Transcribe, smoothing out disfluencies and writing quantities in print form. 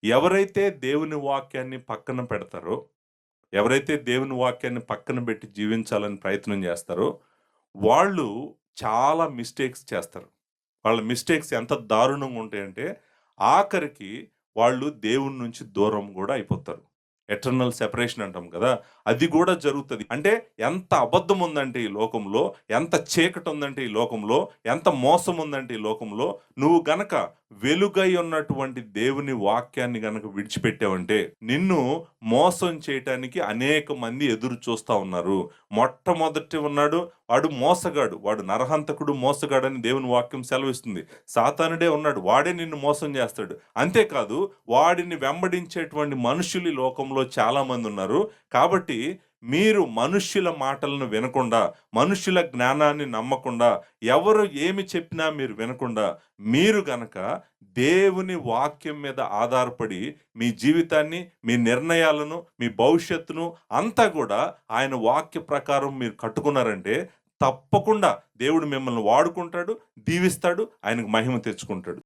ఎవరైతే దేవుని వాక్యాన్ని పక్కన పెడతారో, ఎవరైతే దేవుని వాక్యాన్ని పక్కన పెట్టి జీవించాలని ప్రయత్నం చేస్తారో, వాళ్ళు చాలా మిస్టేక్స్ చేస్తారు. వాళ్ళ మిస్టేక్స్ ఎంత దారుణంగా ఉంటాయంటే, ఆఖరికి వాళ్ళు దేవుని నుంచి దూరం గూడా అయిపోతారు. ఎటర్నల్ సెపరేషన్ అంటాం కదా! అది గూడా జరుగుతది. అంటే ఎంత అబద్ధం ఉందంటే ఈ లోకంలో, ఎంత చీకటి ఉందంటే ఈ లోకంలో, ఎంత మోసం ఉందంటే ఈ లోకంలో, నువ్వు గనక వెలుగై ఉన్నటువంటి దేవుని వాక్యాన్ని గనక విడిచిపెట్టావంటే, నిన్ను మోసం చేయటానికి అనేక మంది ఎదురు చూస్తా ఉన్నారు. మొట్టమొదటి ఉన్నాడు వాడు మోసగాడు. వాడు నరహంతకుడు, మోసగాడని దేవుని వాక్యం సెలవిస్తుంది. సాతానుడే ఉన్నాడు. వాడే నిన్ను మోసం చేస్తాడు. అంతేకాదు వాడిని వెంబడించేటువంటి మనుషులు ఈ లోకంలో చాలామంది ఉన్నారు. కాబట్టి మీరు మనుష్యుల మాటలను వినకుండా, మనుషుల జ్ఞానాన్ని నమ్మకుండా, ఎవరు ఏమి చెప్పినా మీరు వినకుండా, మీరు గనక దేవుని వాక్యం మీద ఆధారపడి మీ జీవితాన్ని, మీ నిర్ణయాలను, మీ భవిష్యత్తును అంతా గూడా ఆయన వాక్య ప్రకారం మీరు కట్టుకున్నారంటే తప్పకుండా దేవుడు మిమ్మల్ని వాడుకుంటాడు, దీవిస్తాడు, ఆయనకు మహిమ తెచ్చుకుంటాడు.